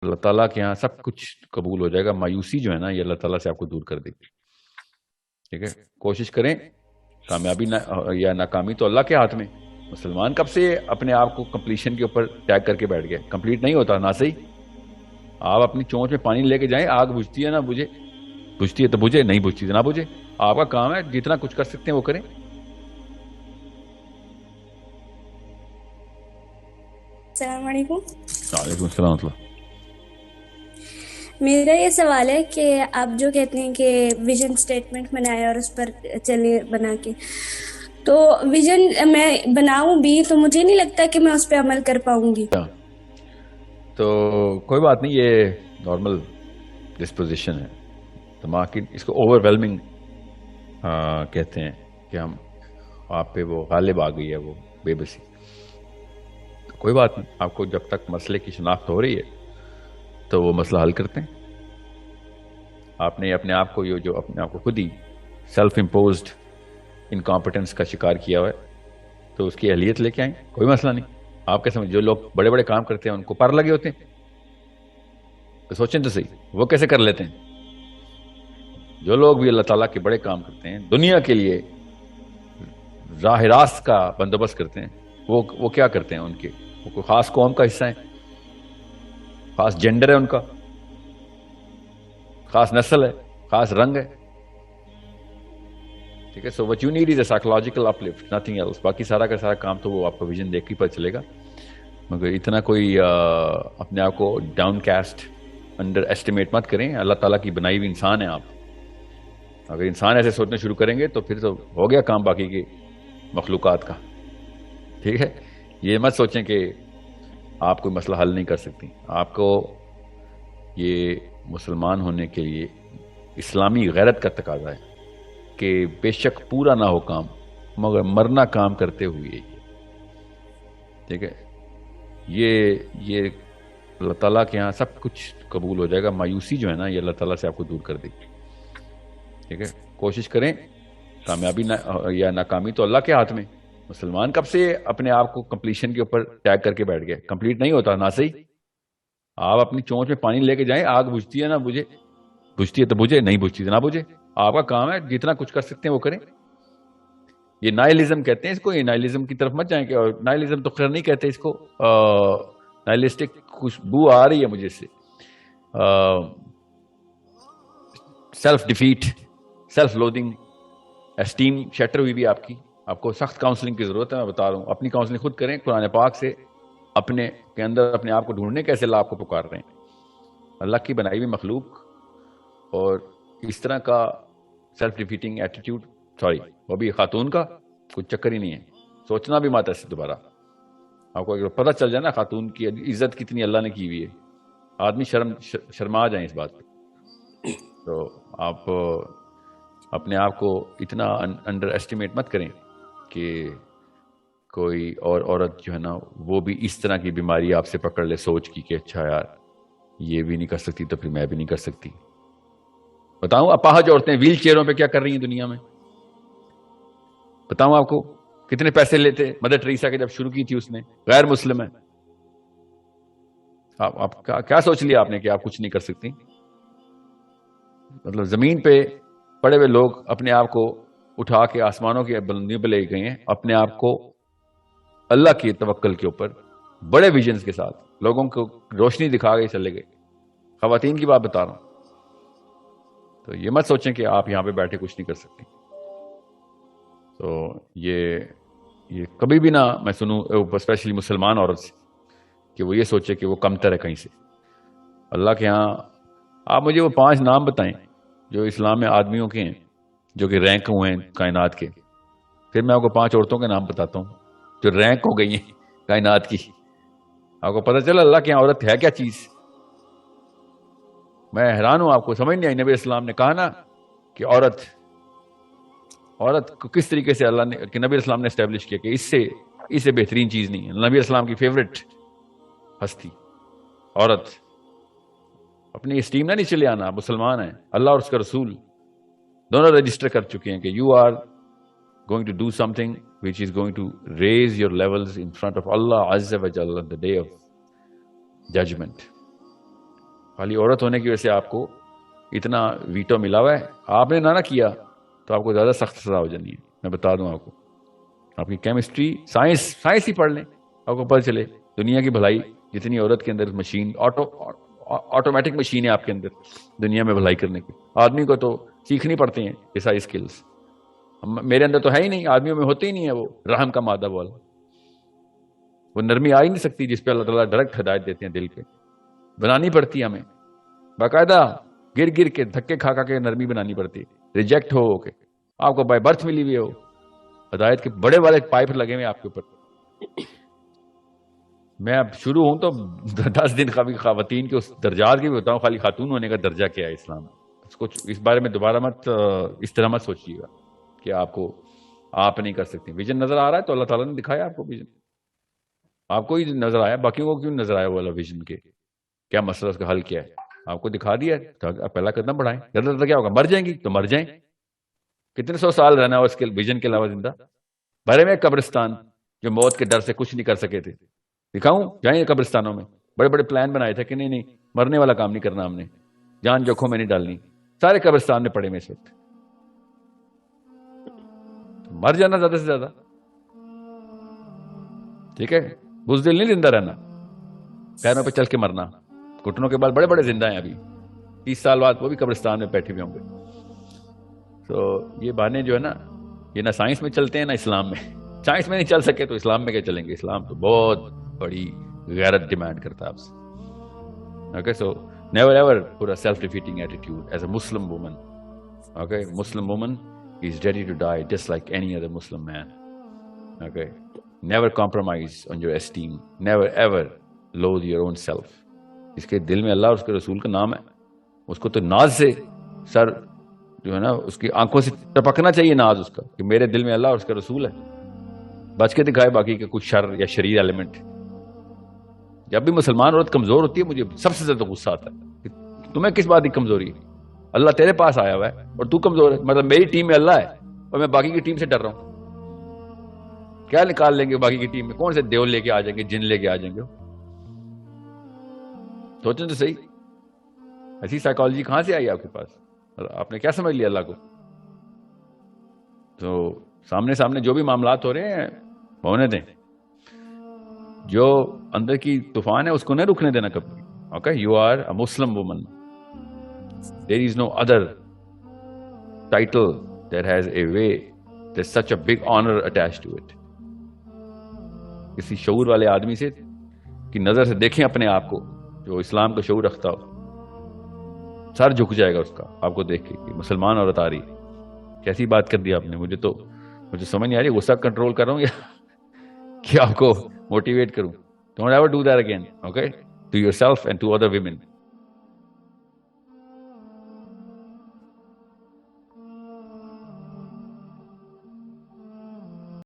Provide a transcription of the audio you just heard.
اللہ تعالیٰ کے یہاں سب کچھ قبول ہو جائے گا. مایوسی جو ہے نا یہ اللہ تعالیٰ سے آپ کو دور کر دے گی. ٹھیک ہے, کوشش کریں. کامیابی یا ناکامی تو اللہ کے ہاتھ میں. مسلمان کب سے اپنے آپ کو کمپلیشن کے اوپر ٹیگ کر کے بیٹھ گئے؟ کمپلیٹ نہیں ہوتا نہ صحیح. آپ اپنی چونچ میں پانی لے کے جائیں, آگ بجھتی ہے نہ بجھے, بجھتی ہے تو بجھے, نہیں بجھتی تو نہ بجھے. آپ کا کام ہے جتنا کچھ کر سکتے ہیں وہ کریں. السلام علیکم. وعلیکم السلام ورحمۃ اللہ. میرا یہ سوال ہے کہ آپ جو کہتے ہیں کہ ویژن سٹیٹمنٹ بنائے اور اس پر چلے بنا کے, تو ویژن میں بناؤں بھی تو مجھے نہیں لگتا کہ میں اس پہ عمل کر پاؤں گی. تو کوئی بات نہیں, یہ نارمل ڈسپوزیشن ہے دماغ کی. اس کو اوور ویلمنگ کہتے ہیں کہ ہم آپ پہ وہ غالب آ گئی ہے وہ بے بسی. کوئی بات نہیں, آپ کو جب تک مسئلے کی شناخت ہو رہی ہے تو وہ مسئلہ حل کرتے ہیں. آپ نے اپنے آپ کو جو اپنے آپ کو خود ہی سیلف امپوزڈ انکمپٹنس کا شکار کیا ہوا ہے تو اس کی اہلیت لے کے آئیں, کوئی مسئلہ نہیں. آپ کے سمجھ جو لوگ بڑے بڑے کام کرتے ہیں ان کو پر لگے ہوتے ہیں, تو سوچیں تو صحیح وہ کیسے کر لیتے ہیں. جو لوگ بھی اللہ تعالیٰ کے بڑے کام کرتے ہیں, دنیا کے لیے راہ راست کا بندوبست کرتے ہیں, وہ کیا کرتے ہیں؟ ان کے وہ کوئی خاص قوم کا حصہ ہے, خاص جینڈر ہے ان کا, خاص نسل ہے, خاص رنگ ہے. ٹھیک ہے, so what you need is a psychological uplift, nothing else. باقی سارا کا سارا کام تو وہ آپ کا ویژن دیکھ کے پتہ چلے گا. مگر اتنا کوئی اپنے آپ کو ڈاؤن کاسٹ انڈر ایسٹیمیٹ مت کریں. اللہ تعالیٰ کی بنائی ہوئی انسان ہیں آپ. اگر انسان ایسے سوچنا شروع کریں گے تو پھر تو ہو گیا کام باقی کے مخلوقات کا. ٹھیک ہے, یہ مت سوچیں کہ آپ کوئی مسئلہ حل نہیں کر سکتی. آپ کو یہ مسلمان ہونے کے لیے اسلامی غیرت کا تقاضا ہے کہ بے شک پورا نہ ہو کام مگر مرنا کام کرتے ہوئے. ٹھیک ہے, یہ اللہ تعالیٰ کے یہاں سب کچھ قبول ہو جائے گا. مایوسی جو ہے نا یہ اللہ تعالیٰ سے آپ کو دور کر دے گی. ٹھیک ہے, کوشش کریں. کامیابی یا ناکامی تو اللہ کے ہاتھ میں. مسلمان کب سے اپنے آپ کو کمپلیشن کے اوپر ٹیگ کر کے بیٹھ گئے؟ کمپلیٹ نہیں ہوتا نہ صحیح. آپ اپنی چونچ میں پانی لے کے جائیں, آگ بجھتی ہے نہ بجھے, بجھتی ہے تو بجھے, نہیں بجھتی تو نہ بجھے. آپ کا کام ہے جتنا کچھ کر سکتے ہیں وہ کریں. یہ نائلزم کہتے ہیں اس کو. یہ نائلزم کی طرف مت جائیں کہ, اور نائلزم تو خیر نہیں کہتے اس کو, نائلسٹک خوشبو آ رہی ہے مجھے اس سے. سیلف ڈیفیٹ, سیلف لودنگ, اسٹیم شیٹر ہوئی بھی آپ کی. آپ کو سخت کاؤنسلنگ کی ضرورت ہے, میں بتا رہا ہوں. اپنی کاؤنسلنگ خود کریں, قرآن پاک سے اپنے کے اندر اپنے آپ کو ڈھونڈنے کیسے اللہ آپ کو پکار رہے ہیں. اللہ کی بنائی ہوئی مخلوق اور اس طرح کا سیلف ڈیفیٹنگ ایٹیٹیوڈ, سوری وہ بھی خاتون کا کوئی چکر ہی نہیں ہے. سوچنا بھی مت ایسے دوبارہ. آپ کو اگر پتہ چل جائے نا خاتون کی عزت کتنی اللہ نے کی ہوئی ہے, آدمی شرما جائیں اس بات پہ. تو آپ اپنے آپ کو اتنا انڈر ایسٹیمیٹ مت کریں کہ کوئی اور عورت جو ہے نا وہ بھی اس طرح کی بیماری آپ سے پکڑ لے سوچ کی کہ اچھا یار یہ بھی نہیں کر سکتی تو پھر میں بھی نہیں کر سکتی. بتاؤں اپاہج عورتیں ویل چیئروں پہ کیا کر رہی ہیں دنیا میں. بتاؤں آپ کو کتنے پیسے لیتے مدر ٹریسا کے جب شروع کی تھی اس نے, غیر مسلم ہے. آپ کیا سوچ لیا آپ نے کہ آپ کچھ نہیں کر سکتی. مطلب زمین پہ پڑے ہوئے لوگ اپنے آپ کو اٹھا کے آسمانوں کی بلندیوں پہ لے گئے ہیں, اپنے آپ کو اللہ کی توکل کے اوپر بڑے ویژنز کے ساتھ لوگوں کو روشنی دکھا گئے چلے گئے. خواتین کی بات بتا رہا ہوں. تو یہ مت سوچیں کہ آپ یہاں پہ بیٹھے کچھ نہیں کر سکتے. تو یہ کبھی بھی نہ میں سنوں اسپیشلی مسلمان عورت سے کہ وہ یہ سوچے کہ وہ کمتر ہے کہیں سے. اللہ کے ہاں آپ مجھے وہ 5 نام بتائیں جو اسلام میں آدمیوں کے ہیں جو کہ رینک ہوئے ہیں کائنات کے. پھر میں آپ کو 5 عورتوں کے نام بتاتا ہوں جو رینک ہو گئی ہیں کائنات کی. آپ کو پتہ چلا اللہ کے یہاں عورت ہے کیا چیز. میں حیران ہوں, آپ کو سمجھ نہیں آئی. نبی اسلام نے کہا نا کہ عورت کو کس طریقے سے اللہ نے کہ نبی اسلام نے اسٹیبلش کیا کہ اس سے بہترین چیز نہیں ہے. نبی اسلام کی فیوریٹ ہستی عورت. اپنی اسٹیم نہ نیچے لے آنا. مسلمان ہیں, اللہ اور اس کا رسول دونوں رجسٹر کر چکے ہیں کہ you are going to do something which is going to raise your levels in front of Allah Azza wa Jalla on the day of judgment. خالی عورت ہونے کی وجہ سے آپ کو اتنا ویٹو ملا ہوا ہے. آپ نے نہ کیا تو آپ کو زیادہ سخت سزا ہو جانی ہے. میں بتا دوں آپ کو, آپ کی کیمسٹری سائنس ہی پڑھ لیں, آپ کو پتہ چلے دنیا کی بھلائی جتنی عورت کے اندر مشین آٹومیٹک مشین ہے آپ کے اندر دنیا میں بھلائی کرنے کی. آدمی کو تو سیکھنی پڑتے ہیں یہ ساری اسکلس. میرے اندر تو ہے ہی نہیں, آدمیوں میں ہوتے ہی نہیں ہے وہ رحم کا مادہ والا. وہ نرمی آ ہی نہیں سکتی جس پہ اللہ تعالیٰ ڈائریکٹ ہدایت دیتے ہیں دل پہ. بنانی پڑتی ہے ہمیں باقاعدہ, گر گر کے دھکے کھا کے نرمی بنانی پڑتی ہے. ریجیکٹ ہو کے آپ کو بائی برتھ ملی ہوئی ہو, ہدایت کے بڑے والے پائپ لگے ہوئے آپ کے اوپر. میں اب شروع ہوں تو 10 دن کا بھی خواتین کے اس درجات کی بھی بتاؤں, خالی خاتون ہونے کا درجہ کیا ہے اسلام میں. اس بارے میں دوبارہ مت اس طرح مت سوچیے گا کہ آپ نہیں کر سکتے. ویژن نظر آ رہا ہے تو اللہ تعالیٰ نے دکھایا آپ کو ویژن. آپ کو ہی نظر آیا, باقیوں کو کیوں نظر آیا وہ والا ویژن کے کیا مسئلہ, اس کا حل کیا ہے, آپ کو دکھا دیا. پہلا قدم بڑھائیں. زیادہ کیا ہوگا, مر جائیں گی تو مر جائیں. کتنے 100 سال رہنا ہے اس کے ویژن کے علاوہ زندہ. بھرے میں قبرستان جو موت کے ڈر سے کچھ نہیں کر سکے تھے, دکھاؤں جائیں قبرستانوں میں. بڑے بڑے پلان بنائے تھے کہ نہیں مرنے والا کام نہیں کرنا ہم نے, جان جوکھوں میں نہیں ڈالنی. سارے قبرستان میں پڑے میں اس وقت. مر جانا زیادہ سے زیادہ, ٹھیک ہے. بزدل نہیں زندہ رہنا, پیروں پہ چل کے مرنا. گھٹنوں کے بال بڑے بڑے زندہ ہیں ابھی, 30 سال بعد وہ بھی قبرستان میں بیٹھے ہوئے ہوں گے. تو یہ بہانے جو ہے نا, یہ نہ سائنس میں چلتے ہیں نہ اسلام میں. سائنس میں نہیں چل سکے تو اسلام میں کیا چلیں گے. اسلام تو بہت بڑی غیرت ڈیمانڈ کرتا ہے آپ سے. Okay, so never ever put a self defeating attitude as a Muslim woman. Okay, Muslim woman is ready to die just like any other Muslim man. Okay, never compromise on your esteem, never ever loathe your own self. اس کے دل میں اللہ اور اس کے رسول کا نام ہے, اس کو تو ناز سے سر جو ہے نا اس کی آنکھوں سے ٹپکنا چاہیے ناز اس کا کہ میرے دل میں اللہ اور اس کا رسول ہے. بچ کے دکھائے باقی کے کچھ شر یا شریر ایلیمنٹ. جب بھی مسلمان عورت کمزور ہوتی ہے مجھے سب سے زیادہ غصہ آتا ہے کہ تمہیں کس بات کی کمزوری ہے. اللہ تیرے پاس آیا ہوا ہے اور تو کمزور ہے. مطلب میری ٹیم میں اللہ ہے اور میں باقی کی ٹیم سے ڈر رہا ہوں. کیا نکال لیں گے باقی کی ٹیم میں, کون سے دیو لے کے آ جائیں گے, جن لے کے آ جائیں گے. سوچیں تو صحیح, ایسی سائیکالوجی کہاں سے آئی آپ کے پاس, آپ نے کیا سمجھ لیا اللہ کو. تو سامنے جو بھی معاملات ہو رہے ہیں ہونے دیں. جو اندر کی طوفان ہے اس کو نہیں رکنے دینا کبھی. Okay, you are a Muslim woman. There is no other title that has a way, there's such a big honor attached to it. کسی شعور والے آدمی سے کی نظر سے دیکھیں اپنے آپ کو جو اسلام کا شعور رکھتا ہو, سر جھک جائے گا اس کا آپ کو دیکھ کے کہ مسلمان عورت آ رہی. کیسی بات کر دی آپ نے, مجھے سمجھ نہیں آ رہی. غصہ کنٹرول کر رہا ہوں یا کہ آپ کو موٹیویٹ کروں. Don't ever do that again, okay? To yourself and to other women.